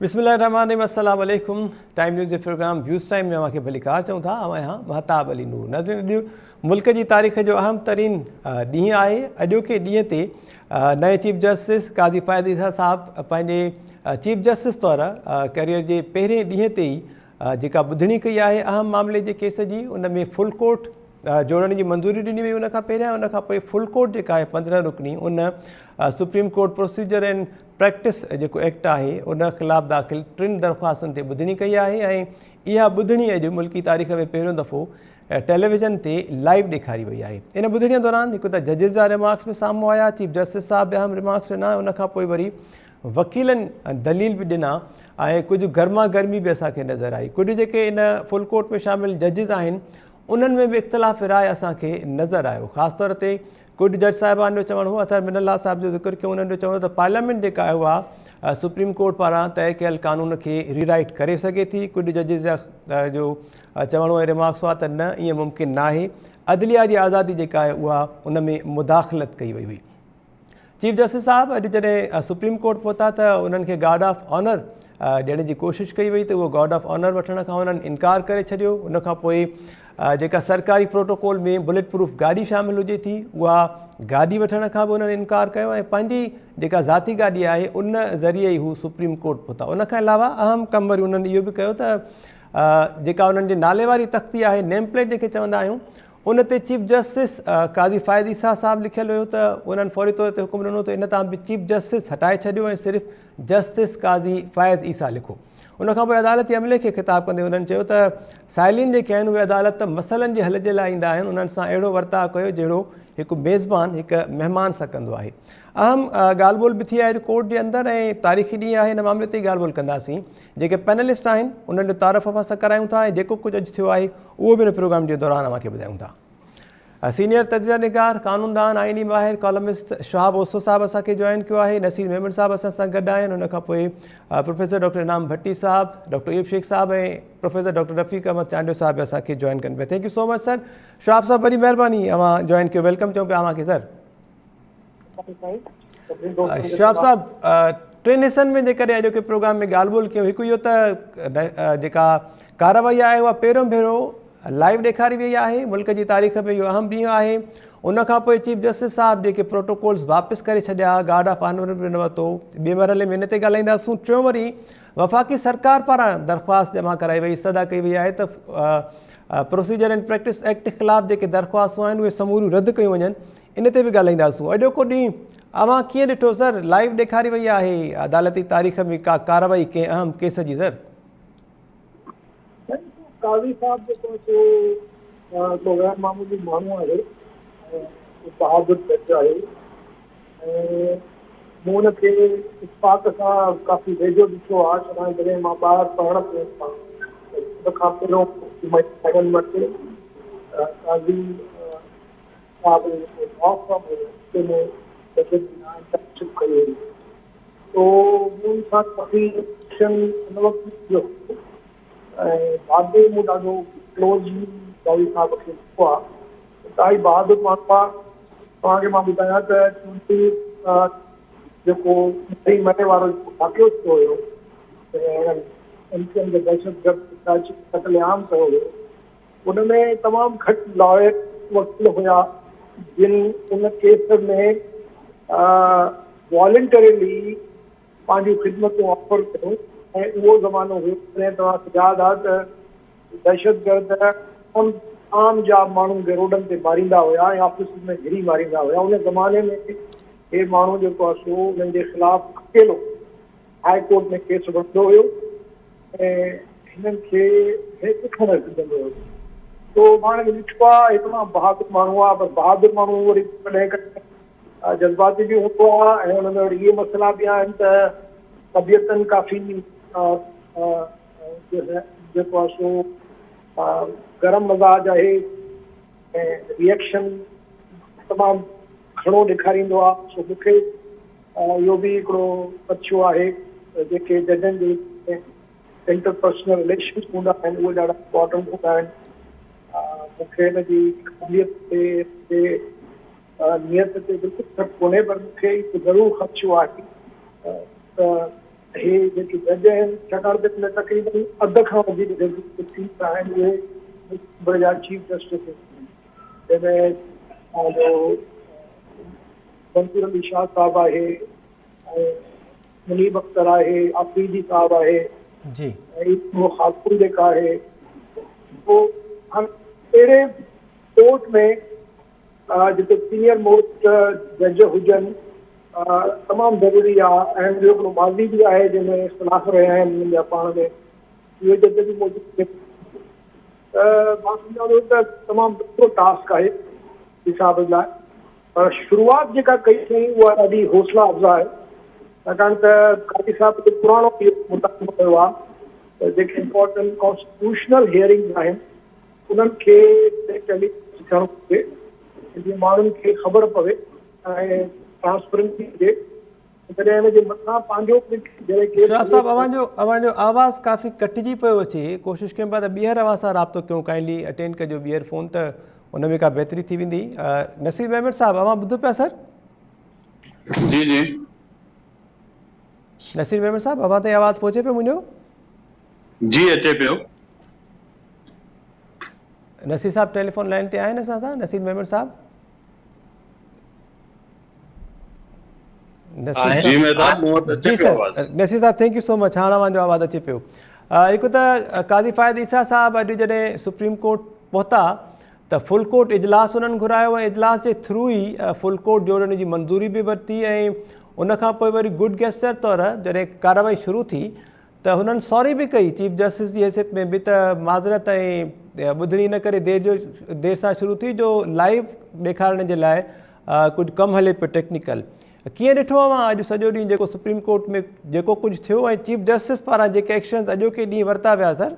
बिस्मिल्लाहिर्रहमानिर्रहीम, अस्सलाम वालेकुम। टाइम न्यूज़ जे प्रोग्राम व्यूज़ टाइम में अव्हांखे भलीकार चऊं था। अवां यहाँ महताब अली नूर। नाज़रीन, अॼु मुल्क जी तारीख़ जो अहम तरीन ॾींहुं आहे। अॼोके ॾींहं ते नए चीफ जस्टिस काज़ी फ़ाइद ईसा साहब पंहिंजे चीफ जस्टिस तौर करियर जे पहिरें ॾींहं ते ई जेका ॿुधणी कई आहे अहम मामले जे केस जी, उन में फुल कोर्ट जोड़ण जी मंज़ूरी ॾिनी वई। उनखां पहिरियां उनखां पोइ फुल कोर्ट जेका आहे 15 रुकनी उन supreme court procedure and practice जेको एक्ट आहे उन ख़िलाफ़ दाख़िल 3 दरख़्वास्तुनि ते ॿुधणी कई आहे ऐं इहा ॿुधणी अॼु मुल्की तारीख़ में पहिरियों दफ़ो टेलीविज़न ते लाइव ॾेखारी वई आहे। इन ॿुधणीअ दौरान हिकु त जजिस जा रिमार्क्स बि साम्हूं आया, चीफ जस्टिस साहब बि अहम रिमार्क्स ॾिना, उनखां पोइ वरी वकीलनि दलील बि ॾिना ऐं कुझु गर्मा गर्मी बि असांखे नज़र आई। कुझु जेके इन फुल कोर्ट में शामिल जजिस आहिनि उन्हनि में बि इख़्तिलाफ़ राय असांखे नज़र आयो। ख़ासि तौर ते कुझु जज साहिबान जो चवणु हो, अथर मिनल्ला साहिब जो ज़िक्र कयो, उन्हनि जो चवणु त पार्लियामेंट जेका आहे उहा सुप्रीम कोर्ट पारां तय कयल कानून खे रीराइट करे सघे थी। कुझु जजिस जा जो चवणो ऐं रिमार्क्स हुआ त न, ईअं मुमकिन न आहे। अदलिया जी आज़ादी जेका आहे उहा उन में मुदाख़लत कई वई हुई। चीफ जस्टिस साहब अॼु जॾहिं सुप्रीम कोर्ट पहुता त उन्हनि खे गार्ड ऑफ ऑनर ॾियण जी कोशिशि कई वई, त उहो गार्ड ऑफ ऑनर वठण खां उन्हनि इनकार करे छॾियो। उनखां पोइ जेका सरकारी प्रोटोकॉल में बुलेट प्रूफ गाॾी शामिलु हुजे थी, उहा गाॾी वठण खां बि उन्हनि इनकार कयो ऐं पंहिंजी जेका ज़ाती गाॾी आहे उन ज़रिए ई हू सुप्रीम कोर्ट पहुता। उनखां अलावा अहम कमु वरी उन्हनि इहो बि कयो त जेका उन्हनि जे नाले वारी तख़्ती आहे, नेम प्लेट जंहिंखे चवंदा आहियूं, उन ते चीफ जस्टिस काज़ी फ़ाइद ईसा साहब लिखियलु हुयो, त उन्हनि फौरी तौर ते हुकुम ॾिनो त इन तां बि चीफ जस्टिस हटाए छॾियो ऐं सिर्फ़ु जस्टिस काज़ी फ़ाइद ईसा लिखो। उनखां पोइ अदालती अमले खे ख़िताब कंदे उन्हनि चयो त साइलिन जेके आहिनि उहे अदालत मसइलनि जे हल जे लाइ ईंदा आहिनि, उन्हनि सां अहिड़ो वर्ताव कयो जहिड़ो हिकु मेज़बान हिकु महिमान सां कंदो आहे। अहम ॻाल्हि ॿोल बि थी आहे अॼु कोर्ट जे अंदरि ऐं तारीख़ी ॾींहुं आहे, हिन मामले ते ई ॻाल्हि ॿोल कंदासीं। जेके पैनलिस्ट आहिनि उन्हनि जो तारफ़ असां करायूं था ऐं जेको कुझु अॼु थियो आहे उहो बि हिन प्रोग्राम जे दौरान अव्हांखे ॿुधायूं था। सीनियर तजिया निगार, कानूनदान, आइनी माहिर, कॉलमिस्ट शहाब ओसो साहब असांखे जॉइन कयो आहे। नसीर मेमन साहब असां सां गॾु आहिनि। उनखां पोइ प्रोफेसर डॉक्टर इनाम भट्टी साहब, डॉक्टर ईब शेख साहब ऐं प्रोफेसर डॉक्टर रफ़ीक अहमद चांडियो साहब बि असांखे जॉइन कनि पिया। Thank you so much sir. Shahab साहब वरी महिरबानी, अवां जॉइन कयो, वेलकम चऊं पिया अव्हांखे सर। शहाब साहब, 3 हिसनि में जेकॾहिं अॼोके प्रोग्राम में ॻाल्हि ॿोल कयूं, हिकु इहो त जेका कार्रवाई आहे उहा पहिरियों भेरो लाइव ॾेखारी वई आहे। मुल्क जी तारीख़ में इहो अहम ॾींहुं आहे। उनखां पोइ चीफ जस्टिस साहब जेके प्रोटोकॉल्स वापसि करे छॾिया, गार्ड ऑफ ऑनर बि न वरितो। ॿिए मरहले में इन ते ॻाल्हाईंदासीं। टियों वरी वफ़ाक़ी सरकार पारां दरख़्वास्त जमा कराई वई, सदा कई वई आहे त प्रोसीजर एंड प्रैक्टिस एक्ट ख़िलाफ़ जेके दरख़्वास्तूं आहिनि उहे समूरियूं रद्द कयूं वञनि, इन ते बि ॻाल्हाईंदासीं। अॼोको ॾींहुं अव्हां कीअं ॾिठो सर? लाइव ॾेखारी वई आहे अदालती तारीख़ में का कार्रवाई कंहिं अहम केस जी सर? काज़ी साहब जेको गैर मामूली माण्हू आहे, बहादुर जज आहे ऐं मूं हुनखे इत्फ़ाक़ सां काफ़ी वेझो ॾिठो आहे। छॾां जॾहिं मां ॿाहिरि पढ़णु पियो उनखां पहिरियों पढ़नि वटि काज़ी साहब कई हुई, तो मूं सां काफ़ी हिन वक़्तु थियो ऐं बहादुर मूं ॾाढो क्लोज़ली काज़ी साहब खे ॾिठो आहे। ॾाढी बहादुर माण्हू आहे। तव्हांखे मां ॿुधायां त जेको 2 महीने वारो वाक़ियो थियो हुयो, दहशतगर्द क़त्लेआम कयो हुयो, उन में तमामु घटि लॉयर वकील हुया जिन उन केस में वॉलंटरीली पंहिंजूं ख़िदमतूं ऑफर कयूं। ऐं उहो ज़मानो हुयो जॾहिं तव्हांखे यादि आहे त दहशतगर्द आम जा माण्हुनि खे रोडनि ते मारींदा हुया ऐं ऑफिस में घिरी मारींदा हुया। उन ज़माने में हे माण्हू जेको आहे सो हुननि जे ख़िलाफ़ु अकेलो हाई कोर्ट में केस वठंदो हुयो ऐं हिननि खे हेठि खणणु विझंदो हुयो। तो मां ॾिठो आहे हिकु मां बहादुर माण्हू आहे, पर बहादुर माण्हू वरी कॾहिं कॾहिं जज़्बाती बि हूंदो आहे ऐं हुन में वरी इहे मसइला बि आहिनि त तबियतनि काफ़ी जेको आहे सो गरम मज़ाज आहे ऐं रिएक्शन तमामु घणो ॾेखारींदो आहे। सो मूंखे इहो बि हिकिड़ो अछो आहे जेके जजनि जे इंटरपर्सनल रिलेशन्स हूंदा आहिनि उहे ॾाढा इम्पॉर्टेंट हूंदा आहिनि। मूंखे हिनजी क़बिलियत ते नियत ते बिल्कुलु शक कोन्हे, पर मूंखे हिकु ज़रूरु ख़दशो आहे त हे जेके जज आहिनि, छाकाणि त हिन तक़रीबन अध खां वधीक जज सीट आहिनि उहे सूबे जा चीफ जस्टिस, जंहिंमें पंहिंजो मंसूर अली शाह साहब आहे, ऐं मुनीब अख्तर आहे, आफरीदी साहब आहे, जी ऐं वो खातून जेका आहे, वो अहिड़े कोर्ट में जिते सीनियर मोस्ट जज हुजनि तमामु ज़रूरी आहे। ऐं ॿियो हिकिड़ो माज़ी बि आहे जंहिंमें इख़्तिलाफ़ रहिया आहिनि हुननि जा पाण में, उहे जज बि मौजूदु थियनि। त मां सम्झां थो त तमामु ॾुखियो टास्क आहे हिसाब लाइ, पर शुरूआति जेका कई अथई उहा ॾाढी हौसला अफ़ज़ा आहे, छाकाणि त काज़ी साहिब जो पुराणो इहो मुताबिक़ कयो आहे त जेके इम्पोर्टेंट कॉन्स्टिट्यूशनल हियरिंग्स आहिनि उन्हनि खे टेलीकास्ट थियणो घुरिजे, जीअं माण्हुनि खे ख़बर पवे ऐं ट्रांसपेरेंसी हुजे। जॾहिं हिन जे मथां पंहिंजो शहाब साहब अवांजो आवाज़ काफ़ी कटिजी पियो अचे, कोशिशि कयूं पिया त ॿीहर अवां सां राब्तो कयूं, काइंडली अटेंड कजो ॿीहर फ़ोन, त उन में का बहितरी थी वेंदी। नसीर अहमद साहब अवां ॿुधो पिया सर? जी जी नसीर अहमद साहब अवां ताईं आवाज़ पहुचे पियो मुंहिंजो? जी अचे पियो। नसीर साहब टेलीफोन लाइन ते आहिनि असां सां? नसीर अहमद साहब? जी सर, नसीर साहब थैंक यू सो मच, हाणे अवांजो आवाज़ अचे पियो। हिकु त काज़ी फ़ाइद ईसा साहब अॼु जॾहिं सुप्रीम कोर्ट पहुता त फुल कोर्ट इजलास उन्हनि घुरायो, ऐं इजलास जे थ्रू ई फुल कोर्ट जोड़ण जी मंज़ूरी बि वरिती, ऐं उनखां पोइ वरी गुड गेस्टर तौरु जॾहिं कार्रवाई शुरू थी त हुननि सॉरी बि कई चीफ जस्टिस जी हैसियत में बि, त माज़रत ऐं ॿुधणी इन करे देरि सां शुरू थी जो लाइव ॾेखारण जे लाइ कुझु कमु हले पियो टेक्निकल। कीअं ॾिठो अवां अॼु सॼो ॾींहुं जेको सुप्रीम कोर्ट में जेको कुझु थियो, ऐं चीफ जस्टिस पारां जेके एक्शन्स अॼोके ॾींहुं वरिता विया सर?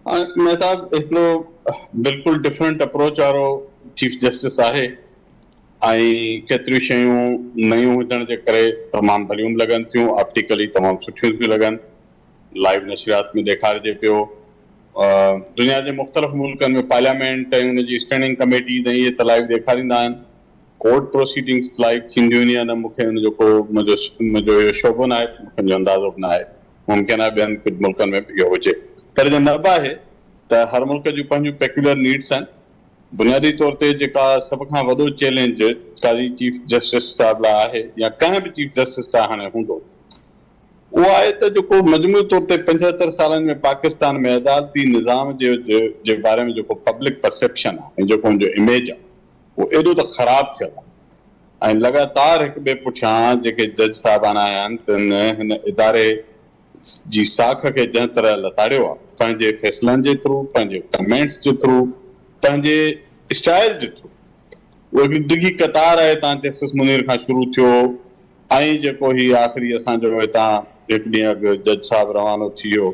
मेहताब हिकिड़ो बिल्कुलु डिफरेंट अप्रोच वारो चीफ जस्टिस आहे, ऐं केतिरियूं शयूं नयूं हुजण जे करे तमामु भलियूं बि लॻनि थियूं, ऑप्टिकली तमामु सुठियूं थियूं लॻनि, लाइव नशरियात में ॾेखारिजे पियो। दुनिया जे मुख़्तलिफ़ मुल्कनि में पार्लियामेंट ऐं हुनजी स्टैंडिंग कमेटीज़ ऐं इहे त लाइव ॾेखारींदा आहिनि, कोर्ट प्रोसीडिंग्स लाइव थींदियूं आहिनि या न, मूंखे हुनजो को मुंहिंजो इहो शोबो न आहे, मूंखे अंदाज़ो बि न आहे, मुमकिन आहे ॿियनि कुझु मुल्कनि में बि इहो हुजे, पर जो न बि आहे त हर मुल्क जूं पंहिंजूं पेक्यूलर नीड्स आहिनि। बुनियादी तौर ते जेका सभ खां वॾो चैलेंज काज़ी चीफ जस्टिस साहिब लाइ आहे, या कंहिं बि चीफ जस्टिस लाइ हाणे हूंदो, उहो आहे त जेको मजमूई तौर ते 75 सालनि में पाकिस्तान में अदालती निज़ाम जे बारे में जेको पब्लिक परसेप्शन आहे ऐं जेको हुनजो इमेज आहे उहो एॾो त ख़राबु थियल आहे, ऐं लगातार हिक ॿिए पुठियां जेके जज साहिबान आया आहिनि त हिन इदारे जी साख खे जंहिं तरह लताड़ियो आहे पंहिंजे फ़ैसिलनि जे थ्रू, पंहिंजे कमेंट्स जे थ्रू, पंहिंजे स्टाइल जे थ्रू, उहा हिकिड़ी डिघी कतार आहे। तव्हां जस्टिस मुनीर खां शुरू थियो, ऐं जेको ही आख़िरी असांजो हितां हिकु ॾींहुं अॻु जज साहिबु रवानो थी वियो,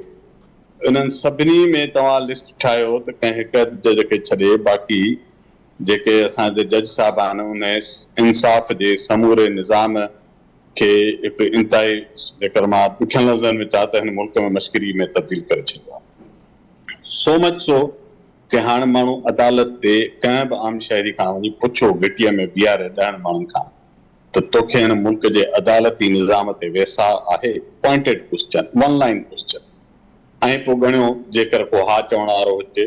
इन्हनि सभिनी में तव्हां लिस्ट ठाहियो त कंहिं हिकु जज खे छॾे बाक़ी जेके असांजे जज साहिब आहिनि उन इंसाफ़ जे समूरे निज़ाम खे हिकु इंतिहाई, जेकर मां ॾुखियनि लफ़्ज़नि में चवां त हिन मुल्क में मश्करी में तब्दील करे छॾियो आहे। सो मच सो कि हाणे माण्हू अदालत ते कंहिं बि आम शहरी खां वञी पुछो घिटीअ में बीहारे 10 माण्हुनि खां त तोखे हिन मुल्क जे अदालती निज़ाम ते वेसा आहे, pointed question, one line question, ऐं पोइ ॻणियो जेकर को हा चवण वारो हुजे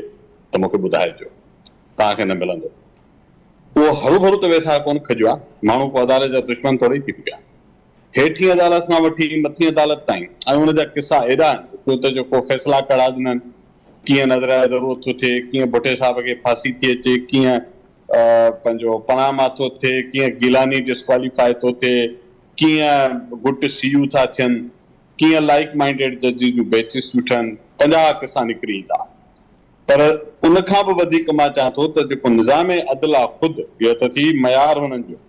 त मूंखे ॿुधाइजो, तव्हांखे न मिलंदो। उहो हरू भरू त वेसा कोन खॼियो आहे, माण्हू को अदालत जा दुश्मन थोरी थी पिया, हेठी अदालत खां वठी मथी अदालत ताईं, ऐं हुनजा किसा एॾा आहिनि त जेको फ़ैसिला कढा ॾिननि, कीअं नज़र ज़रूरत थो थिए, कीअं भुटे साहिब खे फांसी थी अचे, कीअं पंहिंजो पनामा थो थिए, कीअं गिलानी डिस्क्वालीफाई थो थिए, कीअं गुट सीयू था थियनि, कीअं लाइक माइंडेड जजिस जूं बेचिस थियूं ठहनि, 50 किसा निकिरी ईंदा। पर उनखां बि वधीक मां चाहियां थो त जेको निज़ाम अदल आहे ख़ुदि, इहो त थी मयार हुननि जो,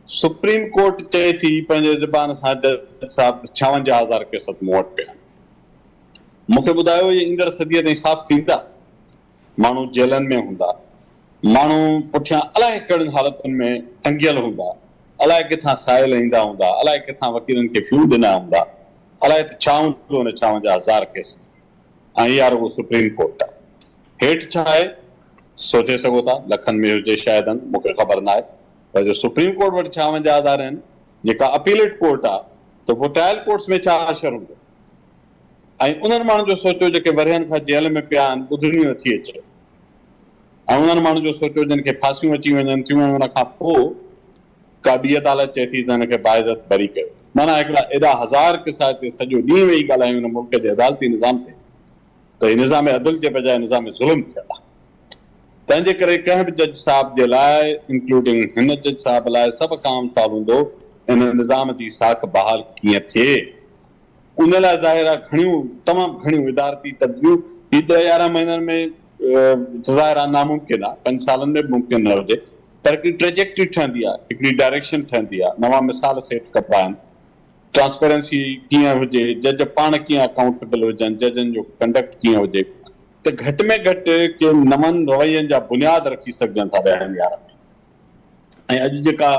सुप्रीम कोर्ट चए थी पंहिंजे ज़बान सां जज साहिब 56,000 केस मूं वटि पिया। मूंखे ॿुधायो इहे ईंदड़ सदीअ ताईं साफ़ थींदा? माण्हू जेलनि में हूंदा, माण्हू पुठियां अलाए कहिड़ियुनि हालतुनि में टंगियल हूंदा, अलाए किथां साहिल ईंदा हूंदा, अलाए किथां वकीलनि खे फ्यू ॾिना हूंदा, अलाए त छा हूंदो हुन 56,000 केस, ऐं इहा रुॻो सुप्रीम कोर्ट आहे। हेठि छा आहे सोचे सघो था, लखनि में हुजे शायदि, मूंखे ख़बर न आहे, पर जो सुप्रीम कोर्ट वटि 56,000 आहिनि, जेका अपीलेट कोर्ट आहे तो पोइ ट्रायल कोर्ट्स में छा असर हूंदो ऐं उन्हनि माण्हुनि जो सोचो जेके वरियनि खां जेल में पिया आहिनि ॿुधणी नथी अचे ऐं उन्हनि माण्हुनि जो सोचो जिन खे फांसियूं अची वञनि थियूं ऐं उन खां पोइ का ॿी अदालत चए थी त हिन खे बाइज़त बरी कयो माना हिकिड़ा एॾा हज़ार किसा हिते सॼो ॾींहुं वेही ॻाल्हायूं हिन मुल्क जे अदालती निज़ाम ते त हीउ निज़ाम अदल जे बजाए निज़ाम ज़ुल्म थियल आहे तंहिंजे करे कंहिं बि जज साहिब जे लाइ इंक्लूडिंग हिन जज साहिब लाइ सभु खां आम सुवाल हूंदो इन निज़ाम जी साख बहाल कीअं थिए उन लाइ ज़ाहिर आहे तमामु घणियूं इदारती तब्दीलियूं हीउ 11 महीननि में ज़ाहिर आहे नामुमकिन आहे 5 सालनि में बि मुमकिन न हुजे पर हिकिड़ी ट्रेजेक्टरी ठहंदी आहे हिकिड़ी डायरेक्शन ठहंदी आहे नवां मिसाल सेट कबा आहिनि ट्रांसपेरेंसी कीअं हुजे जज पाण कीअं अकाउंटेबल हुजनि जजनि जो कंडक्ट कीअं हुजे त घटि में घटि के नवनि रवैयनि जा बुनियाद रखी सघजनि था 10 यार में ऐं अॼु जेका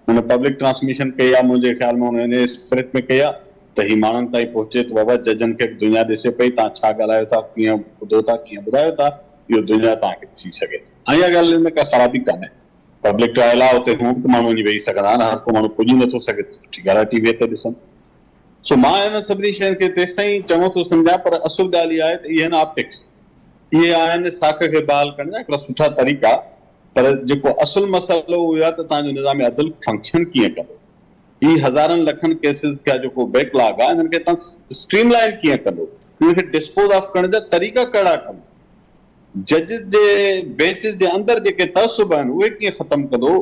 हुन पब्लिक ट्रांसमिशन कई आहे मुंहिंजे ख़्याल में हुन स्पिरिट में कई आहे त हीउ माण्हुनि ताईं पहुचे त बाबा जजनि खे दुनिया ॾिसे पई तव्हां छा ॻाल्हायो था कीअं ॿुधो था कीअं ॿुधायो था इहो दुनिया तव्हांखे थी सघे थी ऐं इहा ॻाल्हि में का ख़राबी कान्हे पब्लिक ट्रायल आहे उते हू बि माण्हू वञी वेही सघंदा आहिनि हर को माण्हू पुॼी नथो सघे त सुठी ॻाल्हि आहे टीवीअ ते ॾिसनि सो मां हिन सभिनी शयुनि खे तेसि ताईं चङो थो सम्झां पर असुल ॻाल्हि इहा आहे त इहे आहिनि ऑप्टिक्स इहे आहिनि साख खे बहाल करण जा हिकिड़ा सुठा तरीक़ा पर जेको असुल मसइलो उहो आहे त तव्हांजो निज़ाम अदल फंक्शन कीअं कंदो ही हज़ारनि लखनि केसिस का जेको बैकलॉग आहे हिननि खे तव्हां स्ट्रीमलाइन कीअं कंदो हिनखे डिस्पोज ऑफ करण जा तरीक़ा कहिड़ा कंदो जजिस जे बेंचिस जे अंदरि जेके तअसुब आहिनि उहे कीअं ख़तमु कंदो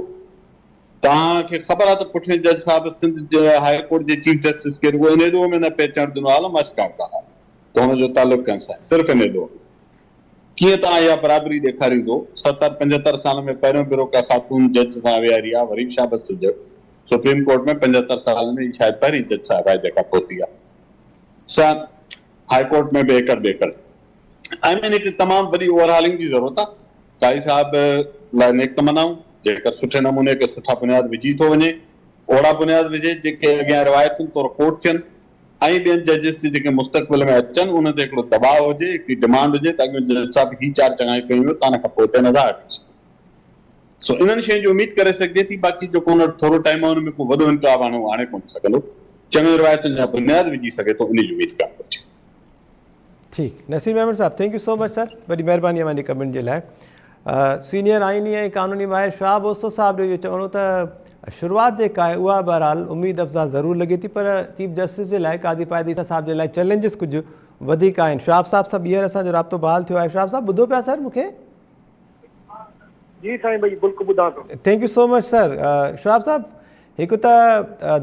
तव्हांखे ख़बर आहे त पुठियां जज साहिब सिंध जे हाई कोर्ट जे चीफ जस्टिस खे रुॻो इन ॾोह में न पिए अचणु ॾिनो आलम अशकाब आहे त हुनजो तालुक कंहिंसां आहे सिर्फ़ु इन ॾोह कीअं तव्हां इहा बराबरी ॾेखारींदो 70-75 साल में पहिरियों भेरो का ख़ातून जज सां विहारी आहे वरी शाबत हुजे सुप्रीम कोर्ट में 75 साल में शायदि पहिरीं जज साहिब आहे जेका पहुती आहे छा हाई कोर्ट में बि एकड़ आई मीन हिकु तमामु वॾी ओवरहालिंग जी ज़रूरत आहे कारी साहिब लाइ नेक तमन्नाऊं जेकर सुठे नमूने के सुठा बुनियाद विझी थो वञे ओड़ा बुनियाद विझे जेके अॻियां रिवायतुनि तौरु कोर्ट थियनि ऐं ॿियनि जजिस जेके मुस्तक़बिल में अचनि उन ते हिकिड़ो दबाव हुजे हिकिड़ी डिमांड हुजे ताकी जज साहिब ही 4 चङाई कयूं तव्हां खां पोइ हिते नथा हटी सघो सो इन्हनि शयुनि जी उमेद करे सघिजे थी बाक़ी जेको हुन थोरो टाइम आहे हुन में को वॾो इनकलाब आणे कोन सघंदो चङियूं रिवायतुनि जा बुनियाद विझी सघे थो उन जी उमेद करणु घुरिजे ठीकु नसीर अहमद साहब thank you so much sir वॾी महिरबानी आहे कमेंट जे लाइ सीनियर आइनी ऐं कानूनी माहिर शाह ओस्तो साहिब जो इहो चवणो त शुरूआत जेका आहे उहा बहरहाल उमेद अफ़ज़ा ज़रूरु लॻे थी पर चीफ जस्टिस जे लाइ कादी पायदीसा साहिब जे लाइ चैलेंजिस कुझु वधीक आहिनि शाह साहिब सां ॿीहर असांजो राब्तो बहाल थियो आहे शाह साहिब ॿुधो पिया सर मूंखे जी साईं भाई बिल्कुलु ॿुधां थो thank you so much sir Shah साहिब हिकु त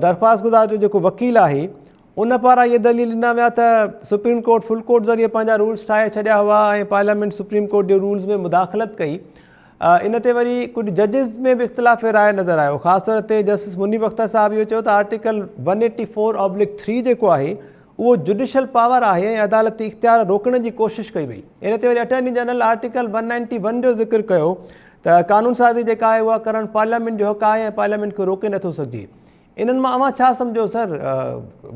दरख़्वास्त गुज़ार जो जेको वकील आहे उन पारां इहे दलील ॾिना विया त सुप्रीम कोर्ट फुल कोर्ट ज़रिए पंहिंजा रूल्स ठाहे छॾिया हुआ ऐं पार्लियामेंट सुप्रीम कोर्ट जे रूल्स में मुदाख़लत कई इन ते वरी कुझु जजिस में बि इख़्तिलाफ़ राय नज़र आयो ख़ासि तौर ते जस्टिस मुनीब अख्तर साहिब इहो चयो त आर्टिकल 184/3 जेको आहे उहो जुडिशल पावर आहे ऐं अदालती इख़्तियार रोकण जी कोशिशि कई वई इन ते वरी अटॉर्नी जनरल आर्टिकल 191 जो ज़िक्र कयो त कानून साज़ी जेका आहे उहा करणु पार्लियामेंट जो हक़ आहे ऐं पार्लियामेंट खे रोके नथो सघिजे इन्हनि मां अवां छा सम्झो सर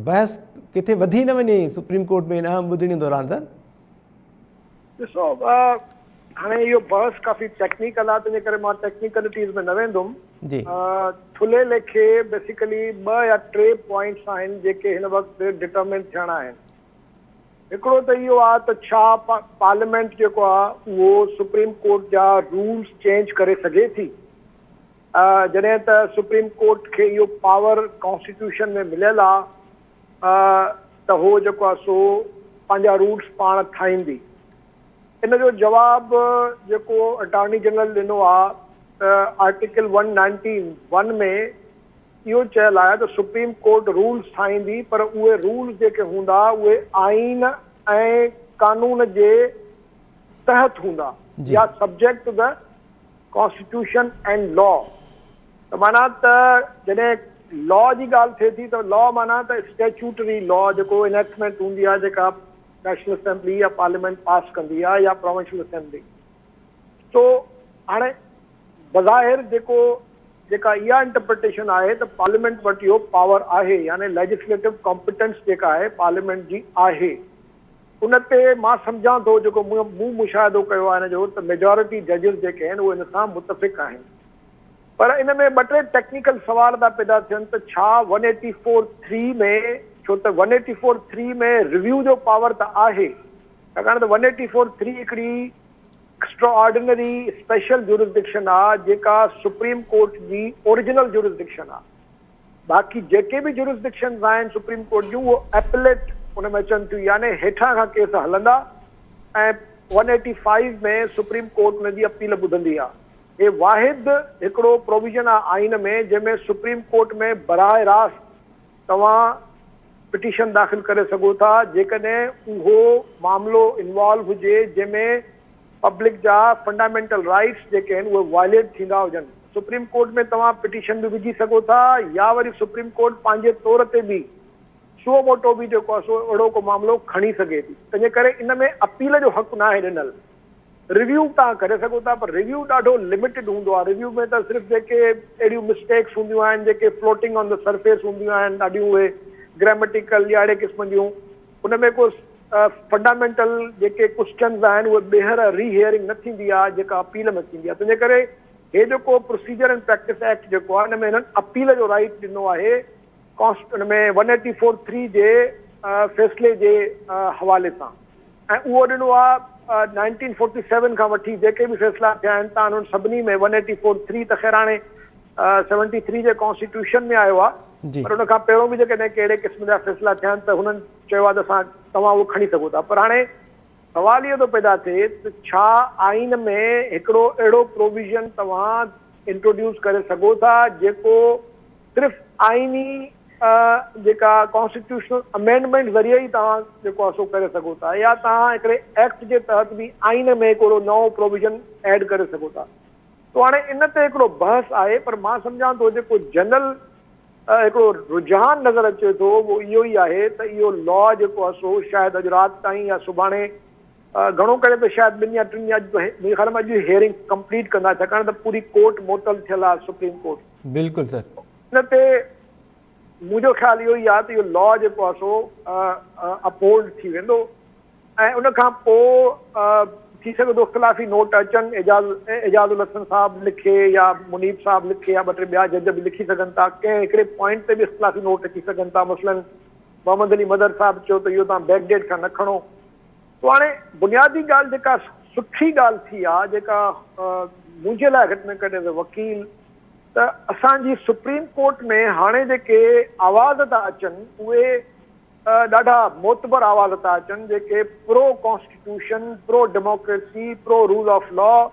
बहस किथे वधी न वञे सुप्रीम कोर्ट में इन अहम ॿुधणी दौरान सर ॾिसो हाणे इहो बहस काफ़ी टेक्निकल आहे तंहिंजे करे मां टेक्निकलिटीज़ में न वेंदुमि जी थुले लेखे बेसिकली 2 या 3 पॉइंट्स आहिनि जेके हिन वक़्तु डिटरमिन थियणा आहिनि हिकिड़ो त इहो आहे त छा पार्लियामेंट जेको आहे उहो सुप्रीम कोर्ट जा रूल्स चेंज करे सघे थी जॾहिं त सुप्रीम कोर्ट खे इहो पावर कॉन्स्टिट्यूशन में मिलियल आहे त उहो जेको आहे सो पंहिंजा रूल्स पाण ठाहींदी इन जो जवाबु जेको अटॉर्नी जनरल ॾिनो आहे त आर्टिकल 191 में इहो चयलु आहे त सुप्रीम कोर्ट रूल्स ठाहींदी पर उहे रूल्स जेके हूंदा उहे आइन ऐं कानून जे तहत हूंदा या subject to the constitution and law त माना त जॾहिं लॉ जी ॻाल्हि थिए थी त लॉ माना त स्टेचूटरी लॉ जेको इनेक्टमेंट हूंदी आहे जेका नेशनल असेंबली या पार्लियामेंट पास कंदी आहे या प्रोविंशियल असेंबली तो हाणे बज़ाहिर जेका इहा इंटरप्रिटेशन आहे त पार्लियामेंट वटि इहो पावर आहे यानी लेजिस्लेटिव कॉम्पिटेंस जेका आहे पार्लियामेंट जी आहे उन ते मां सम्झां थो जेको मूं मुशाहिदो कयो आहे हिन जो त मेजॉरिटी जजिस जेके आहिनि उहे हिन सां मुतफ़िक़ आहिनि पर इन में ॿ टे टेक्निकल सवाल था पैदा थियनि त छा 184(3) में, छो त 184(3) में रिव्यू जो पावर त आहे, छाकाणि त 184(3) हिकिड़ी एक्स्ट्राऑर्डिनरी स्पेशल जुरिसडिक्शन आहे जेका सुप्रीम कोर्ट जी ओरिजिनल जुरिसडिक्शन आहे। बाक़ी जेके बि जुरिसडिक्शन्स आहिनि सुप्रीम कोर्ट जूं उहो एपलेट उन में अचनि थियूं, यानी हेठां खां केस हलंदा ऐं 185 में सुप्रीम कोर्ट उन जी अपील ॿुधंदी आहे। हे वाहिद हिकिड़ो प्रोविजन आहे आइन में जंहिंमें सुप्रीम कोर्ट में बराह रास्त तव्हां पिटीशन दाख़िल करे सघो था जेकॾहिं उहो मामिलो इन्वॉल्व हुजे जंहिंमें पब्लिक जा फंडामेंटल राइट्स जेके आहिनि उहे वायलेट थींदा हुजनि। सुप्रीम कोर्ट में तव्हां पिटीशन बि विझी सघो था या वरी सुप्रीम कोर्ट पंहिंजे तौर ते बि सो मोटो बि जेको आहे सो अहिड़ो को मामिलो खणी सघे थी। तंहिंजे करे इन में अपील जो हक़ न आहे ॾिनल। रिव्यू तव्हां करे सघो था पर रिव्यू ॾाढो लिमिटेड हूंदो आहे। रिव्यू में त सिर्फ़ु जेके अहिड़ियूं मिस्टेक्स हूंदियूं आहिनि जेके फ्लोटिंग ऑन द सरफेस हूंदियूं आहिनि, ॾाढियूं उहे ग्रामेटिकल या अहिड़े क़िस्म जूं, उन में को फंडामेंटल जेके क्वेश्चन्स आहिनि उहे ॿीहर रीहियरिंग न थींदी आहे जेका अपील में थींदी आहे। तंहिंजे करे हे जेको प्रोसीजर एंड प्रैक्टिस एक्ट जेको आहे हिन में हिननि अपील जो राइट ॾिनो आहे हुन में 184(3) जे फ़ैसिले जे हवाले सां, ऐं उहो ॾिनो आहे 1947 खां वठी जेके बि फ़ैसिला थिया आहिनि तव्हां उन्हनि सभिनी में 184(3) त ख़ैर हाणे 73 जे कॉन्स्टिट्यूशन में आयो आहे, पर उन खां पहिरियों बि जेकॾहिं कहिड़े क़िस्म जा फ़ैसिला थिया आहिनि त हुननि चयो आहे त तव्हां उहो खणी सघो था। पर हाणे सवाल इहो थो पैदा थिए त छा आइन में हिकिड़ो अहिड़ो प्रोविज़न तव्हां इंट्रोड्यूस करे सघो था जेको सिर्फ़ु आइनी जेका कॉन्स्टिट्यूशनल अमेंडमेंट ज़रिए ई तव्हां जेको आहे सो करे सघो था, या तव्हां हिकिड़े एक्ट जे तहत बि आइन में हिकिड़ो नओं प्रोविज़न ऐड करे सघो था। तो हाणे इन ते हिकिड़ो बहस आहे, पर मां सम्झां थो जेको जनरल हिकिड़ो रुझान नज़र अचे थो उहो इहो ई आहे त इहो लॉ जेको आहे सो शायदि अॼु राति ताईं या सुभाणे घणो करे त शायदि 2 या 3 ॾींहं मुंहिंजे ख़्याल में अॼु हियरिंग कंप्लीट कंदा, छाकाणि त पूरी कोर्ट मोतल थियल आहे सुप्रीम कोर्ट। बिल्कुलु सर। इन ते मुंहिंजो ख़्यालु इहो ई आहे त इहो लॉ जेको आहे सो अपहोल्ड थी वेंदो ऐं उन खां पोइ थी सघे थो इख़्तिलाफ़ी नोट अचनि, एजाज़ुल हसन साहब लिखे या मुनीब साहब लिखे या 2-3 ॿिया जज बि लिखी सघनि था, कंहिं हिकिड़े पॉइंट ते बि इख़्तिलाफ़ी नोट अची सघनि था। मसलन मोहम्मद अली मदर साहब चयो त इहो तव्हां बैकडेट खां न खणो। तो हाणे बुनियादी ॻाल्हि जेका सुठी ॻाल्हि थी आहे जेका मुंहिंजे लाइ घटि में घटि एज़ अ वकील त असांजी सुप्रीम कोर्ट में हाणे जेके आवाज़ था अचनि उहे ॾाढा मोतबर आवाज़ था अचनि जेके pro constitution, pro democracy, pro rule of law,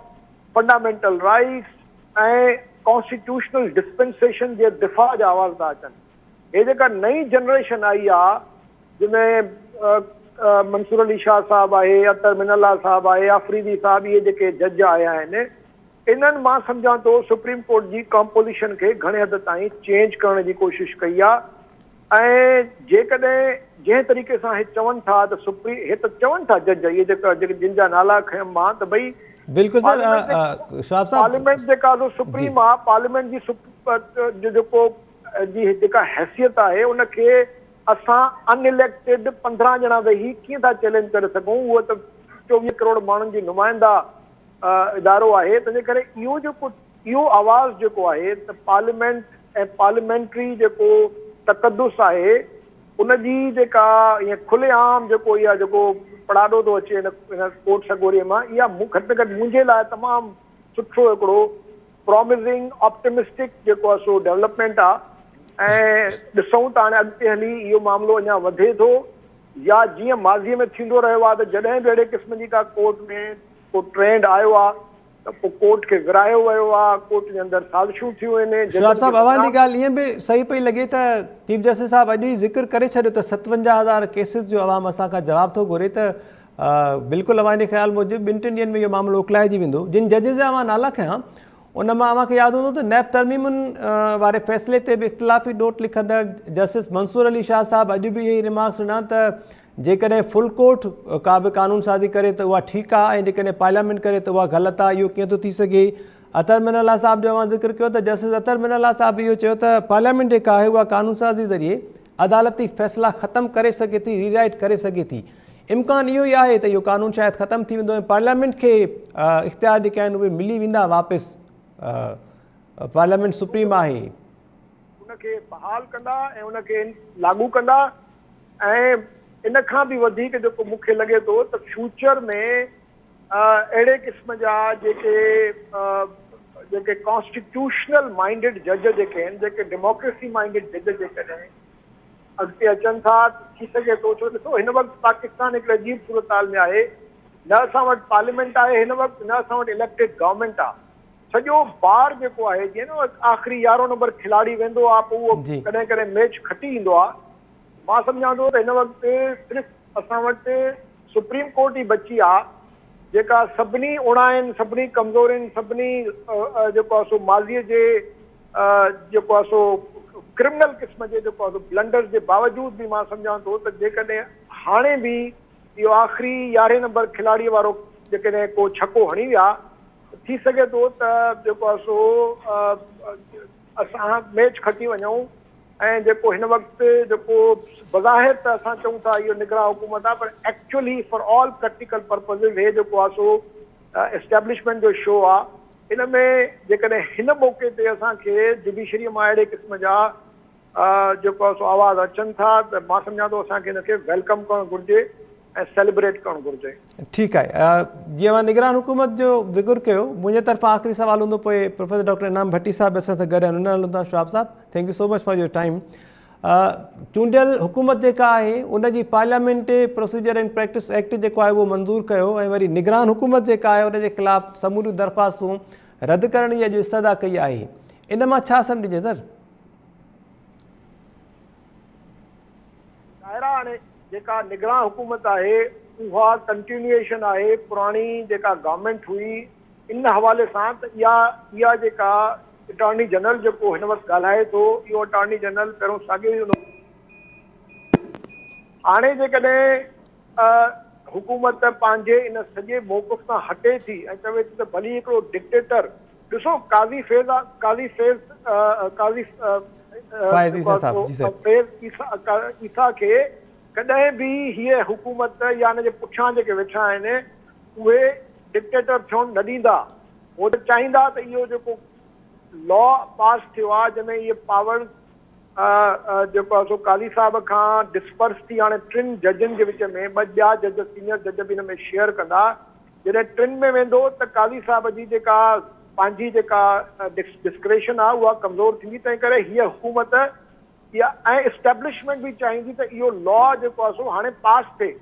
fundamental rights ऐं कॉन्स्टिट्यूशनल डिस्पेंसेशन जे दिफ़ा जा आवाज़ था अचनि। हे जेका नई जनरेशन आई आहे जंहिंमें मंसूर अली शाह साहब आहे, अतर मिनल्ला साहब आहे, आफरीदी साहब, इहे जेके जज आया आहिनि, इन्हनि मां सम्झां थो सुप्रीम कोर्ट जी कॉम्पोजिशन खे घणे हद ताईं चेंज करण जी कोशिशि कई आहे। ऐं जेकॾहिं जंहिं तरीक़े सां हे चवनि था त हे त चवनि था जज इहे जेके जिन जा नाला खयमि मां त भई बिल्कुलु सर पार्लियामेंट जेका सुप्रीम आहे, पार्लियामेंट जी जेको जी जेका हैसियत आहे उनखे असां अनइलेक्टेड 15 ॼणा वेही कीअं था चैलेंज करे सघूं। उहो त 24 करोड़ माण्हुनि जी नुमाइंदा इदारो आहे। तंहिंजे करे इहो आवाज़ जेको आहे त पार्लियामेंट ऐं पार्लियामेंट्री जेको तक़दुस आहे उनजी जेका ईअं खुलेआम जेको इहा जेको पढ़ाॾो थो अचे इन कोर्ट सगोरीअ मां, इहा घटि में घटि मुंहिंजे लाइ तमामु सुठो हिकिड़ो प्रॉमिसिंग ऑप्टिमिस्टिक जेको आहे सो डेवलपमेंट आहे। ऐं ॾिसूं था हाणे अॻिते हली इहो मामिलो अञा वधे थो या जीअं माज़ीअ में थींदो रहियो आहे त जॾहिं बि अहिड़े क़िस्म जी का कोर्ट में को ट्रेंड आयो आहे त पोइ कोर्ट खे विरायो वियो आहे, कोर्ट जे अंदरि साज़िशूं थियूं आहिनि। शहाब साहब अवां जी ॻाल्हि ईअं बि सही पई लॻे त चीफ जस्टिस साहब अॼु ई ज़िक्र करे छॾियो त 57,000 केसिस जो अवाम असांखां जवाबु थो घुरे त बिल्कुलु अवां जे ख़्याल मूजिबि 2-3 ॾींहंनि में इहो मामिलो उकलाइजी वेंदो। जिन जजिस जा अवां नाला खयां उन मां अव्हांखे यादि हूंदो त नैब तरमीमुनि वारे फ़ैसिले ते बि इख़्तिलाफ़ी नोट लिखंदड़ जस्टिस मंसूर अली शाह साहब अॼु बि इहे रिमार्क्स ॾिना त जेकॾहिं फुल कोर्ट का बि कानून साज़ी करे त उहा ठीकु आहे ऐं जेकॾहिं पार्लियामेंट करे त उहा ग़लति आहे। इहो कीअं थो थी सघे? अतर मिनल्ला साहब जो अवां ज़िक्र कयो त जस्टिस अतर मिनल्ला साहब इहो चयो त पार्लियामेंट जेका आहे उहा कानून साज़ी ज़रिए अदालती फ़ैसिला ख़तमु करे सघे थी, रीराइट करे सघे थी। इम्कान इहो ई आहे त इहो कानून शायदि ख़तमु थी वेंदो ऐं पार्लियामेंट खे इख़्तियार जेके आहिनि उहे मिली वेंदा वापसि पार्लियामेंट सुप्रीम आहे उनखे बहाल कंदा ऐं उनखे लागू कंदा ऐं इन खां बि वधीक जेको मूंखे लॻे थो त फ्यूचर में अहिड़े क़िस्म जा जेके कॉन्स्टिट्यूशनल माइंडेड जज जेके आहिनि, जेके डेमोक्रेसी माइंडेड जज जेकॾहिं अॻिते अचनि था, थी सघे थो। छो ॾिसो हिन वक़्तु पाकिस्तान हिकिड़े अजीब सूरत हाल में आहे, न असां वटि पार्लियामेंट आहे हिन वक़्तु, न असां वटि इलेक्टेड गवर्नमेंट आहे। सॼो बार जेको आहे जीअं न आख़िरी 11 नंबर खिलाड़ी वेंदो आहे, पोइ उहो कॾहिं कॾहिं मैच खटी ईंदो आहे। मां सम्झां थो त हिन वक़्तु सिर्फ़ु असां वटि सुप्रीम कोर्ट ई बची आहे जेका सभिनी उणाइनि, सभिनी कमज़ोर आहिनि, सभिनी जेको आहे सो माज़ीअ जे जेको आहे सो क्रिमिनल क़िस्म जे जेको आहे सो ब्लंडर्स जे बावजूद बि मां सम्झां थो त जेकॾहिं हाणे बि इहो आख़िरी 11 नंबर खिलाड़ीअ वारो जेकॾहिं को छको हणी विया, थी सघे थो त जेको आहे सो असां मैच खटी वञूं ऐं जेको हिन वक़्तु जेको बज़ाहिर त असां चऊं था इहो निगरान हुकूमत आहे, पर एक्चुअली फॉर ऑल प्रैक्टिकल पर्पज़िस हे जेको आहे सो एस्टेब्लिशमेंट जो शो आहे। इन में जेकॾहिं हिन मौक़े ते असांखे जुडिशरीअ मां अहिड़े क़िस्म जा जेको आहे सो आवाज़ अचनि था त मां सम्झां थो असांखे हिनखे वेलकम करणु घुरिजे ऐं सेलिब्रेट करणु घुरिजे। ठीकु आहे, जीअं मां निगरान हुकूमत जो ज़िक्र कयो, मुंहिंजे तरफ़ां आख़िरी सुवाल हूंदो, पोइ प्रोफेसर डॉक्टर इनाम भट्टी साहब असां सां गॾु आहिनि, उन हलंदा। श्राप साहब, thank you so much for your time. चूंडियल हुकूमत जेका आहे उनजी parliamentary procedure and practice act जेको आहे उहो मंज़ूरु कयो ऐं वरी निगरान हुकूमत जेका आहे उनजे ख़िलाफ़ु समूरियूं दरख़्वास्तूं रद्द करण जी अॼु इस्तदा कई आहे। इन मां छा सम्झिजे सर? हाणे जेका निगरान हुकूमत आहे उहा कंटिन्यूएशन आहे पुराणी जेका गवर्नमेंट हुई। इन हवाले सां त इहा जेका अटॉर्नी जनरल जेको हिन वक़्तु ॻाल्हाए थो, इहो अटॉर्नी जनरल पहिरियों साॻियो हाणे जेकॾहिं हुकूमत पंहिंजे इन सॼे मौक़िफ़ सां हटे थी ऐं चवे थी त भली हिकिड़ो डिक्टेटर, ॾिसो काज़ी ईसा खे कॾहिं बि हीअ हुकूमत या हिन जे पुठियां जेके वेठा आहिनि उहे डिक्टेटर थियणु न ॾींदा। उहो त चाहींदा त इहो जेको लॉ पास थियो आहे जंहिंमें इहे पावर जेको आहे सो काली साहब खां डिस्पर्स थी हाणे 3 जजनि जे विच में, 2 ॿिया जज सीनियर जज बि हिन में शेयर कंदा। जॾहिं 3 में वेंदो त काली साहब जी जेका पंहिंजी जेका डिस्क्रेशन आहे उहा कमज़ोर थींदी। तंहिं करे हीअ हुकूमत इहा ऐं इस्टेब्लिशमेंट बि चाहींदी त इहो लॉ जेको आहे सो हाणे पास थिए।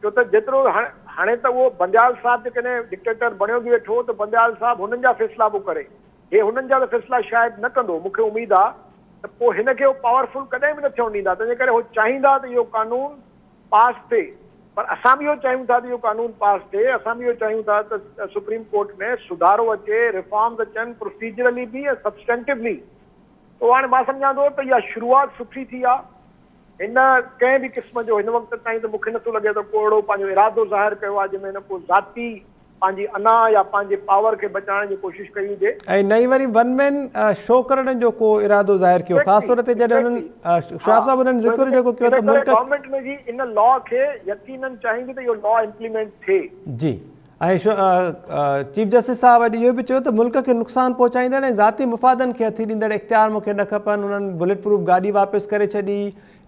छो त जेतिरो हाणे त उहो बंदयाल साहब जेकॾहिं डिक्टेटर बणियो बि वेठो त बंदयाल साहब हुननि जा फ़ैसिला पोइ करे, हे हुननि जा त फ़ैसिला शायदि न कंदो। मूंखे उमेद आहे त पोइ हिनखे उहो पावरफुल कॾहिं बि न थियणु ॾींदा। तंहिंजे करे उहो चाहींदा त इहो कानून पास थिए, पर असां बि इहो चाहियूं था त इहो कानून पास थिए। असां बि इहो चाहियूं था त सुप्रीम कोर्ट में सुधारो अचे, रिफॉर्म्स अचनि, प्रोसीजरली बि ऐं सब्सटेंटिवली। तो हाणे मां सम्झां थो त इहा शुरूआत सुठी थी आहे। हिन कंहिं बि क़िस्म जो हिन वक़्त ताईं त मूंखे नथो लॻे त को अहिड़ो पंहिंजो इरादो ज़ाहिर कयो आहे जंहिंमें न को ज़ाती पंहिंजी अना या पंहिंजे पावर खे बचाइण जी कोशिशि कई हुजे। ऐं नई वरी वन मैन शो करण जो को इरादो ज़ाहिर कयो, ख़ासि तौर ते जॾहिं उन्हनि श्राप साहब उन्हनि ज़िक्र जेको कयो त मुल्क गवर्नमेंट में जी इन लॉ खे यकीनन चाहींदी त इहो लॉ इम्प्लीमेंट थिए। जी, ऐं चीफ जस्टिस साहब अॼु इहो बि चयो त मुल्क खे नुक़सानु पहुचाईंदड़ ऐं ज़ाती मुफ़ादनि खे हथी ॾींदड़ इख़्तियार मूंखे न खपनि। उन्हनि बुलेट प्रूफ गाॾी वापसि करे छॾी,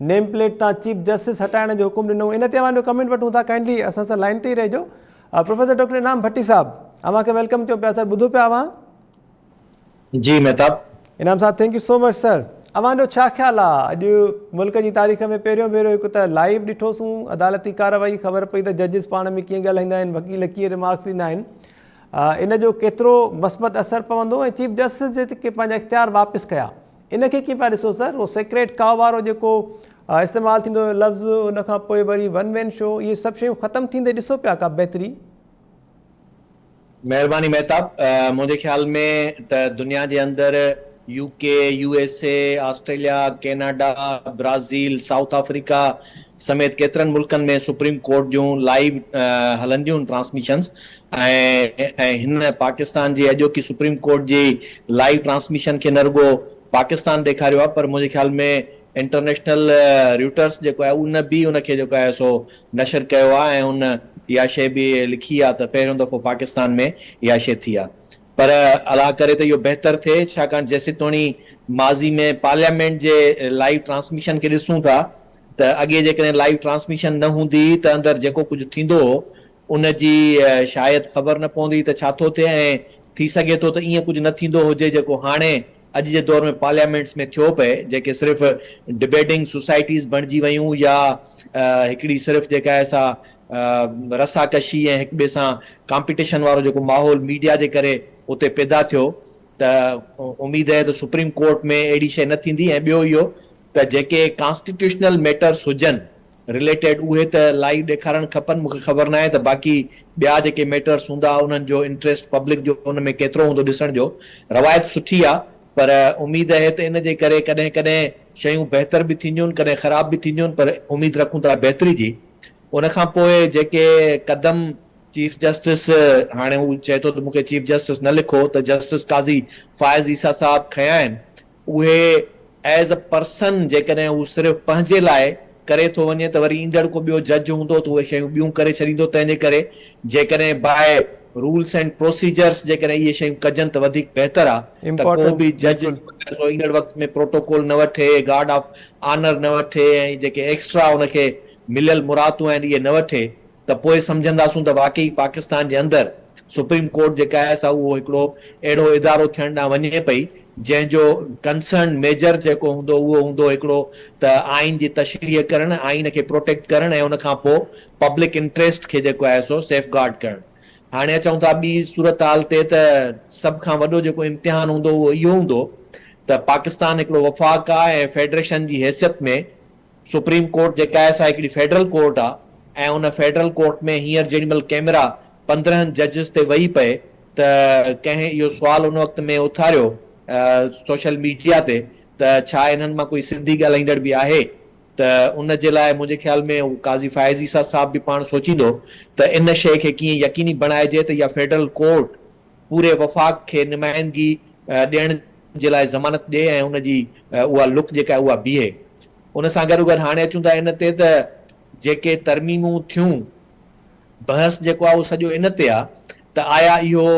नेम प्लेट तां चीफ जस्टिस हटाइण जो हुकुम ॾिनो। इन ते अवां कमेंट वठूं था, काइंडली असां सां लाइन ते ई रहिजो। प्रोफेसर डॉक्टर इनाम भट्टी साहब, अव्हांखे वेलकम चयो पिया सर, ॿुधो पिया अव्हां? जी मेहताब। इनाम साहब, thank you so much sir. अव्हांजो छा ख़्यालु आहे? अॼु मुल्क जी तारीख़ में पहिरियों भेरो हिकु त लाइव ॾिठोसीं अदालती कार्रवाई, ख़बर पई त जजिस पाण में कीअं ॻाल्हाईंदा आहिनि, वकील कीअं रिमार्क्स ॾींदा आहिनि। इन जो केतिरो मस्बत असरु पवंदो ऐं चीफ जस्टिस जेके पंहिंजा इख़्तियार वापसि कया, इनखे कीअं पिया ॾिसो सर? उहो सेक्रेट काव वारो जेको इस्तेमालु थींदो लफ़्ज़, उनखां पोइ वरी वन मैन शो, इहे सभु शयूं ख़तमु थींदे ॾिसो पिया का बहितरी? महिरबानी मेहताब। मुंहिंजे ख़्याल में त दुनिया जे अंदरि UK, USA, Australia, Canada, Brazil, south Africa समेत केतिरनि मुल्कनि में सुप्रीम कोर्ट जूं लाइव हलंदियूं ट्रांसमिशन्स ऐं हिन पाकिस्तान जी अॼोकी सुप्रीम कोर्ट जी लाइव ट्रांसमिशन खे न रुगो पाकिस्तान ॾेखारियो आहे, पर मुंहिंजे ख़्याल में इंटरनेशनल रूटर्स जेको आहे उन बि उनखे जेको आहे सो नशर कयो आहे ऐं उन इहा शइ बि लिखी आहे त पहिरियों दफ़ो पाकिस्तान में इहा शइ थी आहे। पर अलाह करे त इहो बहितर थिए, छाकाणि जेसितोणी माज़ी में पार्लियामेंट जे लाइव ट्रांसमिशन खे ॾिसूं था त अॻे जेकॾहिं लाइव ट्रांसमिशन न हूंदी त अंदरि जेको कुझु थींदो हो उनजी शायदि ख़बर न पवंदी त छा थो थिए, ऐं थी सघे थो त ईअं कुझु न थींदो हुजे जेको हाणे अॼु जे दौर में पार्लियामेंट्स में थियो पए, जेके सिर्फ़ु डिबेटिंग सोसाइटीज़ बणिजी वयूं या हिकिड़ी सिर्फ़ु जेका आहे सा रसाकशी ऐं हिक ॿिए सां कॉम्पिटिशन वारो जेको माहौल मीडिया जे करे उते पैदा थियो, त उमेद आहे त सुप्रीम कोर्ट में अहिड़ी शइ न थींदी। ऐं ॿियो इहो त जेके कॉन्स्टिट्यूशनल मैटर्स हुजनि रिलेटेड उहे त लाइव ॾेखारणु खपनि। मूंखे ख़बर न आहे त बाक़ी ॿिया जेके मैटर्स हूंदा उन्हनि जो इंट्रस्ट पब्लिक जो उन में केतिरो हूंदो ॾिसण जो। रवायत सुठी आहे, पर उमेद आहे त इन जे करे कॾहिं कॾहिं शयूं बहितर बि थींदियूं आहिनि, कॾहिं ख़राब बि थींदियूं आहिनि, पर उमेद रखूं था बहितरी जी। उन खां पोइ जेके कदम चीफ जस्टिस, हाणे हू चए थो त मूंखे चीफ जस्टिस न लिखो, त जस्टिस काज़ी फ़ाइज़ ईसा साहब खया आहिनि, उहे एज़ अ पर्सन जेकॾहिं हू सिर्फ़ु पंहिंजे लाइ करे थो वञे त वरी ईंदड़ को ॿियो जज हूंदो त उहे शयूं ॿियूं करे छॾींदो। तंहिंजे करे जेकॾहिं बाय रूल्स एंड प्रोसीजर्स जेकॾहिं इहे शयूं कजनि त वधीक बहितर आहे त को बि जज ईंदड़ वक़्त में प्रोटोकॉल न वठे, गार्ड ऑफ ऑनर न वठे, ऐं जेके एक्स्ट्रा उनखे मिलियल मुरादूं आहिनि इहे न वठे, त पोइ सम्झंदासूं त वाकई पाकिस्तान जे अंदरि सुप्रीम कोर्ट जेका आहे सा उहो हिकिड़ो अहिड़ो इदारो थियण ॾांहुं वञे पई जंहिंजो कंसर्न मेजर जेको हूंदो उहो हूंदो हिकिड़ो त आइन जी तशरीह करणु, आइन खे प्रोटेक्ट करणु, ऐं उन खां पोइ पब्लिक इंट्रस्ट खे जेको आहे सो सेफ गार्ड करणु। हाणे चऊं था ॿी सूरत हाल ते त सभ खां वॾो जेको इम्तिहान हूंदो उहो इहो हूंदो त पाकिस्तान हिकिड़ो वफ़ाक़ आहे ऐं फेडरेशन जी हैसियत में सुप्रीम कोर्ट जेका आहे सा हिकिड़ी फेडरल कोर्ट आहे, ऐं उन फेडरल कोर्ट में हींअर जेॾीमहिल कैमरा 15 जजिस ते वेही पए त कंहिं इहो सुवाल उन वक़्त में उथारियो सोशल मीडिया ते त छा इन्हनि मां कोई सिंधी ॻाल्हाईंदड़ बि आहे, त उन जे लाइ मुंहिंजे ख़्याल में हू काज़ी फ़ाइज़ ईसा साहब बि पाण सोचींदो त इन शइ खे कीअं यकीनी बणाइजे त इहा फेडरल कोर्ट पूरे वफ़ाक़ खे नुमाइंदगी ॾियण जे लाइ ज़मानत ॾिए ऐं उनजी उहा लुक जेका आहे उहा बीहे। उन सां गॾु गॾु हाणे अचूं था इन ते त जेके तरमीमूं थियूं, बहस जेको आहे उहो सॼो इन ते आहे त आया इहो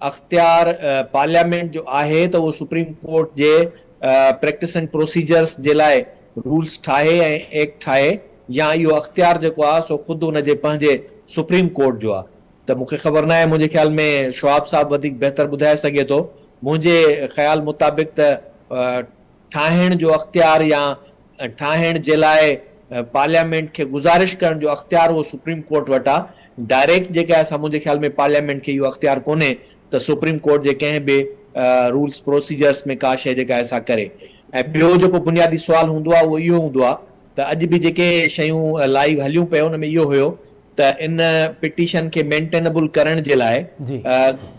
अख़्तियार पार्लियामेंट जो आहे त उहो सुप्रीम कोर्ट जे प्रैक्टिस एंड प्रोसीजर्स जे लाइ रूल्स ठाहे ऐं एक्ट ठाहे, या इहो अख़्तियार जेको आहे सो ख़ुदि हुनजे पंहिंजे सुप्रीम कोर्ट जो आहे। त मूंखे ख़बर न आहे, मुंहिंजे ख़्याल में शवाब साहब वधीक बहितर ॿुधाए सघे थो। मुंहिंजे ख़्याल मुताबिक़ त ठाहिण जो अख़्तियार या ठाहिण जे लाइ पार्लियामेंट खे गुज़ारिश करण जो अख़्तियार उहो सुप्रीम कोर्ट वटि आहे। डायरेक्ट जेके असां मुंहिंजे ख़्याल में पार्लियामेंट खे इहो अख़्तियार कोन्हे त सुप्रीम कोर्ट जे कंहिं बि रूल्स प्रोसीजर्स में का शइ जेका आहे करे। ऐं ॿियो जेको बुनियादी सुवाल हूंदो आहे उहो इहो हूंदो आहे त अॼु बि जेके शयूं लाइव हलियूं पियूं उन में इहो हुयो त इन पिटीशन खे मेंटेनेबल करण जे लाइ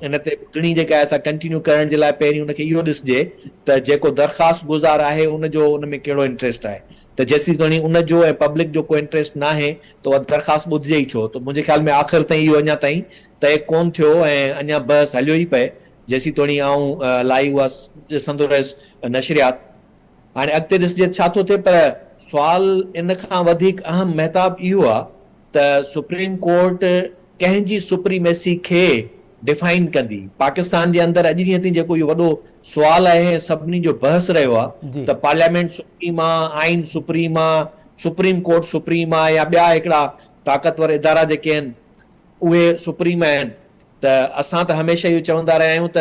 इन ते ॿुधणी जेका आहे कंटिन्यू करण जे लाइ पहिरीं उनखे इहो ॾिसजे त जेको दरख़्वास्त गुज़ार आहे उनजो उन में कहिड़ो इंट्रस्ट आहे। त जेसीं उनजो ऐं पब्लिक जो को इंट्रस्ट न आहे त उहा दरख़्वास्त ॿुधिजे ई छो। त मुंहिंजे ख़्याल में आख़िर ताईं इहो अञा ताईं तय कोन थियो ऐं अञा बहस हलियो ई पए जेसीं तोणी आऊं लाइव उहा ॾिसंदो रहियुसि नशरियात। हाणे अॻिते ॾिसजे छा थो थिए, पर सुवाल इन खां वधीक अहम महताब इहो आहे त सुप्रीम कोर्ट कंहिंजी सुप्रीमेसी खे डिफाइन कंदी। पाकिस्तान जे अंदरि अॼु ॾींहं ताईं जेको इहो वॾो सुवाल आहे, सभिनी जो बहस रहियो आहे त पार्लियामेंट सुप्रीम आहे, आइन सुप्रीम आहे, सुप्रीम कोर्ट सुप्रीम आहे, या ॿिया हिकिड़ा ताक़तवर इदारा जेके आहिनि उहे सुप्रीम आहिनि। त असां त हमेशह इहो चवंदा रहिया आहियूं त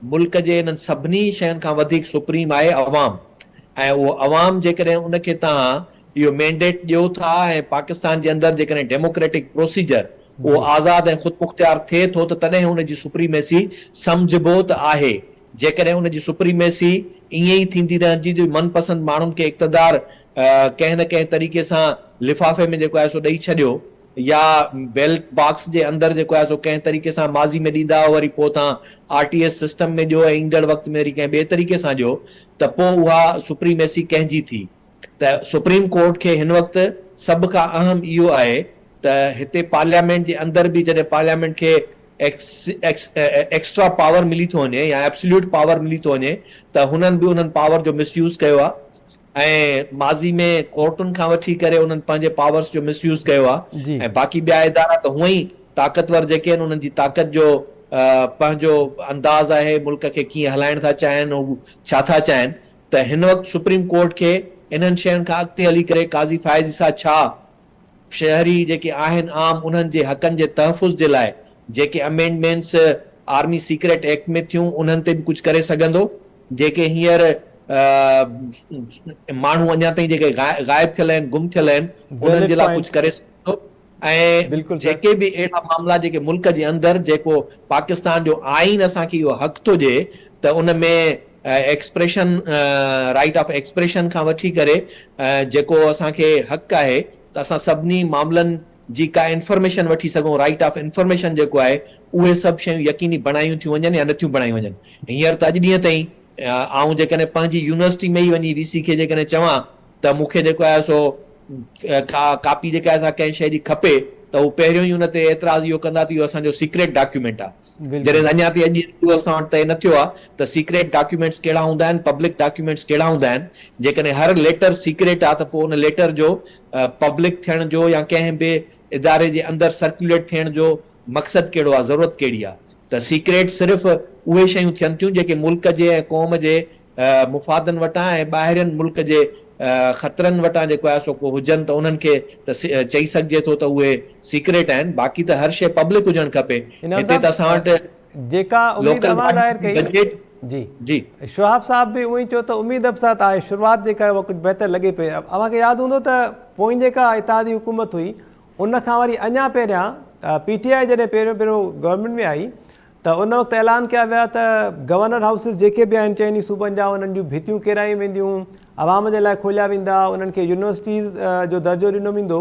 मुल्क जे इन्हनि सभिनी शयुनि खां वधीक सुप्रीम आहे अवाम, ऐं उहो अवाम जेकॾहिं उनखे तव्हां इहो मैंडेट ॾियो था ऐं पाकिस्तान जे अंदरि जेकॾहिं डेमोक्रेटिक प्रोसीजर उहो आज़ाद ऐं ख़ुदि मुख्तियार थिए थो त तॾहिं हुनजी सुप्रीमेसी सम्झबो त आहे। जेकॾहिं हुनजी सुप्रीमेसी ईअं ई थींदी रहंदी जो मनपसंद माण्हुनि खे इक़्तदार कंहिं न कंहिं तरीक़े सां लिफ़ाफ़े में जेको आहे सो ॾेई छॾियो, या बैलेट बॉक्स जे अंदरि जेको आहे सो कंहिं तरीक़े सां माज़ी में ॾींदा वरी पोइ तव्हां RTS सिस्टम में ॾियो ऐं ईंदड़ वक़्त में वरी कंहिं ॿिए तरीक़े सां ॾियो, त पोइ उहा सुप्रीमेसी कंहिंजी थी। त सुप्रीम कोर्ट खे हिन वक़्तु सभ खां अहम इहो आहे त हिते पार्लियामेंट जे अंदरि बि जॾहिं पार्लियामेंट खे एक्स्ट्रा पावर मिली थो वञे या एब्सोल्यूट पावर मिली थो वञे त हुननि बि उन्हनि पावर जो मिसयूज़ कयो आहे ऐं माज़ी में कोर्टुनि खां वठी करे उन्हनि पंहिंजे पावर्स जो मिसयूज़ कयो आहे। ऐं बाक़ी ॿिया इदारा त हूअं ई ताक़तवर जेके आहिनि उन्हनि जी ताक़त जो पंहिंजो अंदाज़ आहे मुल्क खे कीअं हलाइण था चाहिनि ऐं छा था चाहिनि, त हिन वक़्तु सुप्रीम कोर्ट खे इन्हनि शयुनि खां अॻिते हली करे काज़ी फ़ाइज़ सां छा शहरी जेके आहिनि आम उन्हनि जे हक़नि जे तहफ़ुज़ जे लाइ जेके अमेंडमेंट्स आर्मी सीक्रेट एक्ट में थियूं उन्हनि ते बि कुझु करे सघंदो, जेके हींअर माण्हू अञा ताईं जेके ग़ाइब थियल आहिनि, गुम थियल आहिनि, उन्हनि जे लाइ कुझु करे सघंदो। ऐं जेके बि अहिड़ा मामला जेके मुल्क जे अंदरि जेको पाकिस्तान जो आइन असांखे इहो हक़ थो ॾिए त उन में एक्सप्रेशन राइट ऑफ एक्सप्रेशन खां वठी करे जेको असांखे हक़ आहे त असां सभिनी मामलनि जी का इंफॉर्मेशन वठी सघूं, राइट ऑफ इंफॉर्मेशन जेको आहे उहे सभु शयूं यकीनी बणायूं थियूं वञनि या नथियूं बणायूं वञनि। हींअर त अॼु ॾींहं ताईं आऊं जेकॾहिं पंहिंजी यूनिवर्सिटी में ई वञी वीसी खे जेकॾहिं चवां त मूंखे जेको आहे सो कापी जेका आहे कंहिं शइ जी खपे त हू पहिरियों ई हुन ते एतिराज़ इहो कंदा त इहो असांजो सीक्रेट डॉक्यूमेंट आहे। जॾहिं अञा ताईं अॼु असां वटि तइ न थियो आहे त सीक्रेट डॉक्यूमेंट्स कहिड़ा हूंदा आहिनि, पब्लिक डॉक्यूमेंट्स कहिड़ा हूंदा आहिनि। जेकॾहिं हर लेटर सीक्रेट आहे त पोइ उन लेटर जो पब्लिक थियण जो या कंहिं बि इदारे जे अंदरि सर्कुलेट थियण जो मक़सदु कहिड़ो आहे, ज़रूरत कहिड़ी आहे। त सीक्रेट सिर्फ़ु उहे शयूं थियनि थियूं जेके मुल्क जे ऐं क़ौम जे मुफ़ादनि वटां ऐं ॿाहिरियनि मुल्क जे ख़तरनि वटां जेको आहे सो को हुजनि त उन्हनि खे त चई सघिजे थो त उहे सीक्रेट आहिनि। बाक़ी त हर शइ पब्लिक हुजणु खपे। हिते त असां वटि जेका उम्मीद ज़ाहिर कई जी जी शहाब साहब भी उही चयो त उम्मीद सां आहे शुरूआत जेका आहे उहा कुझु बहितर लॻे पई। अव्हांखे यादि हूंदो त पोइ जेका इत्तेहादी हुकूमत हुई उन खां वरी अञा पहिरियां PTI जॾहिं पहिरियों गवर्नमेंट में आई त उन वक़्तु ऐलान कया विया त गवर्नर हाउसिस जेके बि आहिनि चइनी सूबनि जा उन्हनि जूं भितियूं किरायूं वेंदियूं, आवाम जे लाइ खोलिया वेंदा, उन्हनि खे यूनिवर्सिटीज़ जो दर्जो ॾिनो वेंदो।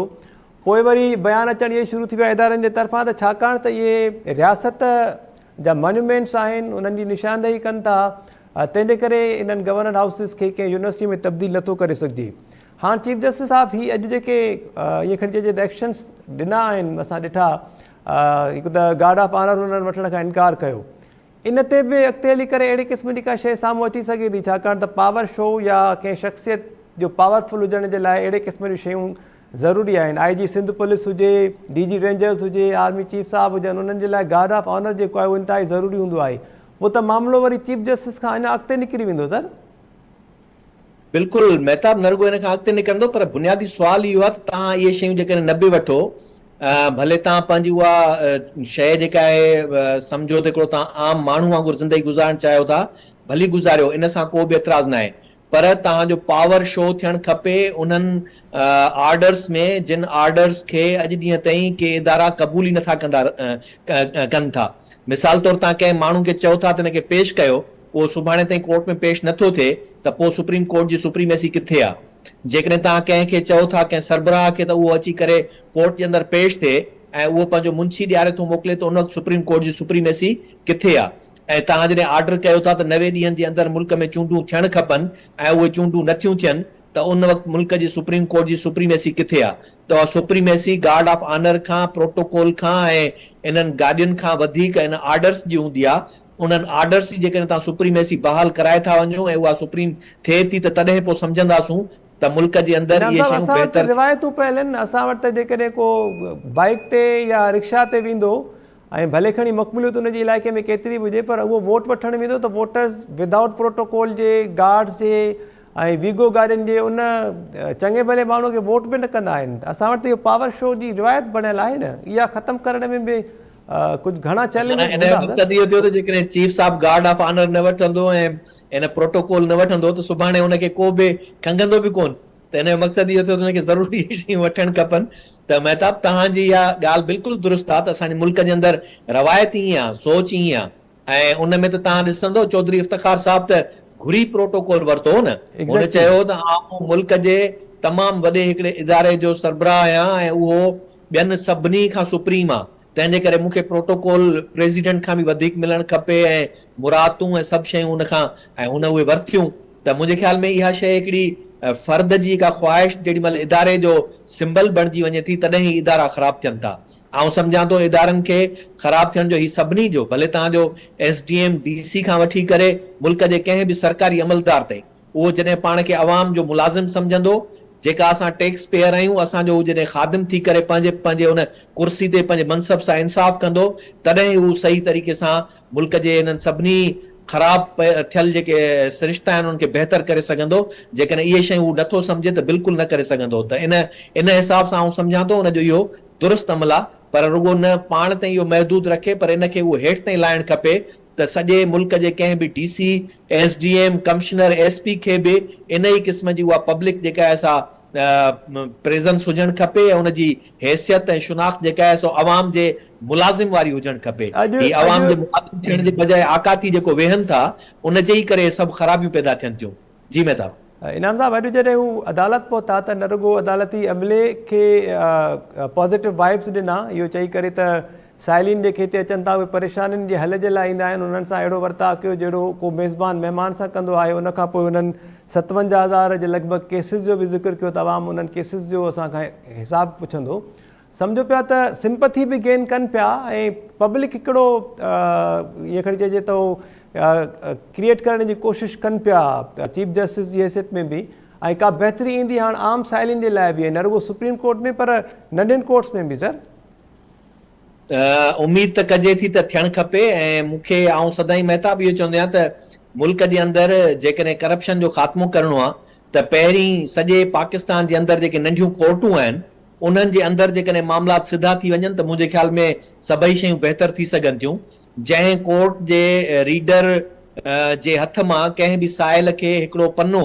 पोइ वरी बयान अचणु इहे शुरू थी विया इदारनि जे तरफ़ां त छाकाणि त इहे रियासत जा मॉन्यूमेंट्स आहिनि, उन्हनि जी निशानदेही कनि था, तंहिंजे करे इन्हनि गवर्नर हाउसिस खे कंहिं यूनिवर्सिटी में तब्दील नथो करे सघिजे। हाणे चीफ जस्टिस साहब ही अॼु जेके इहे खणी चइजे त एक्शन्स ॾिना आहिनि असां ॾिठा, हिकु त गार्ड ऑफ ऑनर उन्हनि वठण खां इनकार कयो, इन ते बि अॻिते हली करे अहिड़ी क़िस्म जी का शइ साम्हूं अची सघे थी छाकाणि त पावर शो या कंहिं शख़्सियत जो पावरफुल हुजण जे लाइ अहिड़े क़िस्म जूं शयूं ज़रूरी आहिनि। IG सिंध पुलिस हुजे, DG रेंजर्स हुजे, आर्मी चीफ साहब हुजनि, उन्हनि जे लाइ गार्ड ऑफ ऑनर जेको आहे उहो इंतिहाई ज़रूरी हूंदो आहे। पोइ त मामिलो वरी चीफ जस्टिस खां अञा अॻिते निकिरी वेंदो सर। बिल्कुलु महताब न रुगो हिन खां अॻिते निकिरंदो, पर बुनियादी सुवाल इहो आहे त तव्हां इहे शयूं जेकॾहिं न बि वठो, भले तव्हां पंहिंजी उहा शइ जेका आहे सम्झो त हिकिड़ो तव्हां आम माण्हू वांगुरु ज़िंदगी गुज़ारणु चाहियो था, भली गुज़ारियो, इन सां को बि एतिराज़ न आहे। पर तव्हांजो पावर शो थियणु खपे उन्हनि ऑर्डर्स में जिन ऑर्डर्स खे अॼु ॾींहं ताईं के इदारा क़बूल ई नथा कनि था। मिसाल तौरु तव्हां कंहिं माण्हू खे चओ था त हिनखे पेश कयो, उहो सुभाणे ताईं कोर्ट में पेश नथो थिए त पोइ सुप्रीम कोर्ट जी सुप्रीमेसी किथे आहे? जेकॾहिं तव्हां कंहिंखे चओ था कंहिं सरबराह खे त उहो अची करे कोर्ट जे अंदरि पेश थिए ऐं उहो पंहिंजो मुंशी ॾियारे थो मोकिले त उन वक़्तु सुप्रीम कोर्ट जी सुप्रीमेसी किथे आहे? ऐं तव्हां जॾहिं ऑर्डर कयो था त 90 ॾींहंनि जे अंदरि मुल्क में चूंडूं थियणु खपनि ऐं उहे चूंडूं नथियूं थियनि त उन वक़्तु मुल्क जी सुप्रीम कोर्ट जी सुप्रीमेसी किथे आहे? त सुप्रीमेसी गार्ड ऑफ ऑनर खां, प्रोटोकॉल खां ऐं इन्हनि गाॾियुनि खां वधीक इन ऑर्डर्स जी हूंदी आहे। उन्हनि ऑर्डर्स जी जेकॾहिं तव्हां सुप्रीमेसी बहाल कराए था वञो ऐं उहा सुप्रीम थिए थी त तॾहिं पोइ सम्झंदासूं त मुल्क जे अंदरि इहे शयूं बहितर रिवायतूं पयल आहिनि। असां वटि त जेकॾहिं को बाइक ते या रिक्शा ते वेंदो ऐं भले खणी मक़बूलियत उनजे इलाइक़े में केतिरी बि हुजे पर उहो वोट वठणु वेंदो त वोटर्स विदाउट प्रोटोकॉल जे, गार्ड्स जे ऐं वीगो गाॾियुनि जे उन चङे भले माण्हू खे वोट बि न कंदा आहिनि। असां वटि इहो पावर शो जी रिवायत बणियल आहे न, इहा ख़तमु करण में बि कुझु घणा चैलेंज। मक़सदु इहो थियो त जेकॾहिं चीफ साहब गार्ड ऑफ ऑनर न वठंदो ऐं इन प्रोटोकॉल न वठंदो त सुभाणे हुनखे को बि खंगंदो बि कोन। त हिन जो मक़सदु इहो थियो त हुनखे ज़रूरी शयूं वठणु खपनि। त महताब तव्हांजी इहा ॻाल्हि बिल्कुलु दुरुस्त आहे त असांजे मुल्क जे अंदरि रवायत ईअं आहे, सोच ईअं आहे। ऐं उन में त तव्हां ॾिसंदो चौधरी इफ्तिखार साहब त घुरी प्रोटोकॉल वरितो हो न, हुन चयो त आऊं मुल्क जे तमामु वॾे हिकिड़े इदारे जो सरबराह आहियां ऐं उहो ॿियनि सभिनी खां सुप्रीम आहे, तंहिंजे करे मूंखे प्रोटोकॉल प्रेसिडेंट खां बि वधीक मिलणु खपे ऐं मुरादूं ऐं सभु शयूं हुन खां, ऐं हुन उहे वरितियूं। त मुंहिंजे ख़्याल में इहा शइ हिकिड़ी फर्द जी का ख्वाहिश जेॾी महिल इदारे जो सिंबल बणिजी वञे थी तॾहिं ई इदारा ख़राब थियनि था। ऐं सम्झां थो इदारनि खे ख़राब थियण जो ही सभिनी जो, भले तव्हांजो SDM DC खां वठी करे मुल्क जे कंहिं बि सरकारी अमलदार ताईं, उहो जॾहिं पाण खे अवाम जो मुलाज़िम सम्झंदो जेका असां टैक्स पेयर आहियूं, असांजो हू जॾहिं ख़ादिम थी करे पंहिंजे उन कुर्सी ते पंहिंजे मनसब सां इंसाफ़ कंदो, तॾहिं हू सही तरीक़े सां मुल्क जे इन्हनि सभिनी ख़राब थियल जेके सिरिश्ता आहिनि उनखे बहितर करे सघंदो। जेकॾहिं इहे शयूं हू नथो सम्झे त बिल्कुलु न करे सघंदो। त इन हिसाब सां आउं सम्झां थो उनजो इहो दुरुस्त अमल आहे, पर रुॻो न पाण ताईं इहो महदूद रखे, पर इनखे उहो हेठि ताईं लाहिणु खपे त सॼे मुल्क जे कंहिं बि DC, SDM, कमिश्नर, SP खे बि इन ई क़िस्म जी उहा पब्लिक जेका आहे सा प्रेज़ेंस हुजणु खपे ऐं उनजी हैसियत ऐं शुनाख़्त जेका आहे सो अवाम जे मुलाज़िम वारी हुजणु खपे। ही अवाम जे मुलाज़िम थियण जे बजाय आकाती जेको वेहनि था उन जे ई करे सभु ख़राबियूं पैदा थियनि थियूं। जी मेहताब। इनाम साहब, अॼु जॾहिं हू अदालत पहुता त न रुॻो अदालती अमले खे पॉज़िटिव वाइब्स ॾिना, इहो चई करे त साइलिन जेके हिते अचनि था उहे परेशानियुनि जे हल जे लाइ ईंदा आहिनि, उन्हनि सां अहिड़ो वर्ताव कयो जहिड़ो को मेज़बान महिमान सां कंदो आहे। उनखां पोइ उन्हनि 57,000 जे लॻभॻि केसिस जो बि ज़िक्र कयो त अवाम उन्हनि केसिस जो असांखां हिसाबु पुछंदो। सम्झो पिया त सिंपथी बि गेन कनि पिया ऐं पब्लिक हिकिड़ो इहे खणी चइजे त क्रिएट करण जी कोशिशि कनि पिया चीफ जस्टिस जी हैसियत में बि, ऐं का बहितरी ईंदी हाणे आम साइलिन जे लाइ बि, न रुॻो सुप्रीम कोर्ट में पर नंढनि कोर्ट्स में बि। सर उम्मीद त कजे थी त थियणु खपे, ऐं मूंखे आउं सदाईं महताब इहो चवंदो आहियां त मुल्क जे अंदरि जेकॾहिं करप्शन जो ख़ात्मो करणो आहे त पहिरीं सॼे पाकिस्तान जे अंदरि जेके नंढियूं कोर्टूं आहिनि उन्हनि जे अंदरि जेकॾहिं मामलात सिधा थी वञनि त मुंहिंजे ख़्याल में सभई शयूं बहितर थी सघनि थियूं। जंहिं कोर्ट जे रीडर जे हथ मां कंहिं बि साइल खे हिकिड़ो पनो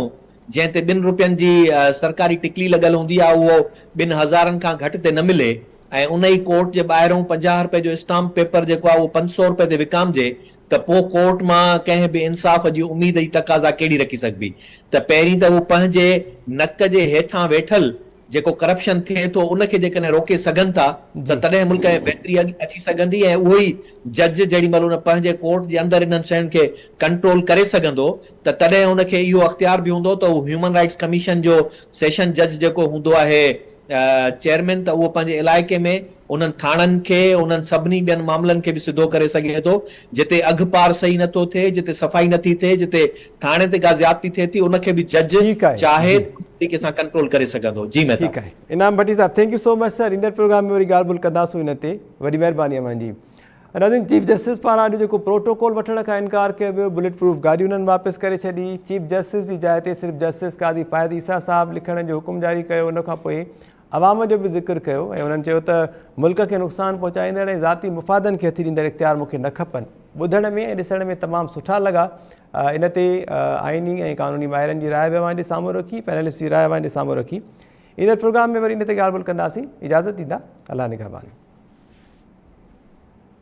जंहिं ते 2 रुपयनि जी सरकारी टिकली लॻल हूंदी आहे उहो 2,000 खां घटि ते न मिले, ऐं उन ई कोर्ट जे ॿाहिरों 50 रुपए जो स्टाम्प पेपर जेको आहे उहो 500 रुपए ते विकामजे, त पोइ कोर्ट मां कंहिं बि इंसाफ़ जी उम्मीद जी तक़ाज़ा कहिड़ी रखी सघबी। त पहिरीं त हू पंहिंजे नक जे हेठां वेठल जेको करप्शन थिए थो उनखे जेकॾहिं रोके सघनि था त तॾहिं मुल्क में बहितरी अची सघंदी, ऐं उहो ई जज जेॾी महिल उन पंहिंजे कोर्ट जे अंदरि इन्हनि शयुनि खे कंट्रोल करे सघंदो त तॾहिं उनखे इहो अख़्तियार बि हूंदो त उहो ह्यूमन राइट्स कमीशन जो सेशन जज जेको हूंदो आहे चेयरमैन, त उहो पंहिंजे इलाइक़े में उन्हनि थाणनि खे उन्हनि सभिनी ॿियनि मामलनि खे बि सिधो करे सघे थो। जिते अघु पार सही नथो थिए, जिते सफ़ाई नथी थिए, जिते थाणे ते का ज़्यादती थिए थी, उनखे बि जज चाहे तरीक़े सां कंट्रोल करे सघंदो। जी मैं ठीकु आहे। इनाम भट्टी साहब, thank you so much sir. ईंदड़ प्रोग्राम में वरी ॻाल्हि ॿोल कंदासीं हिन ते, वॾी महिरबानी आहे मुंहिंजी। नाज़रीन, चीफ जस्टिस पारां अॼु जेको प्रोटोकॉल वठण खां इनकार कयो वियो, बुलेट प्रूफ गाॾी उन्हनि वापसि करे छॾी, चीफ जस्टिस जी जाइ ते सिर्फ़ु जस्टिस कादी फ़ाइद ईसा साहब लिखण जो हुकुम जारी कयो, उनखां पोइ अवाम जो बि ज़िक्र कयो ऐं उन्हनि चयो त मुल्क खे नुक़सानु पहुचाईंदड़ ऐं ज़ाती मुफ़ादनि खे हथी ॾींदड़ इख़्तियार मूंखे न खपनि। ॿुधण में ऐं ॾिसण में तमामु सुठा लॻा। इन ते आइनी ऐं क़ानूनी माहिरनि जी राय बि अव्हां जे साम्हूं रखी, पैनलिस्ट जी राय अव्हां जे साम्हूं रखी। ईंदड़ प्रोग्राम में वरी इन ते ॻाल्हि ॿोल कंदासीं। इजाज़त ॾींदा, अलाह निगहबान।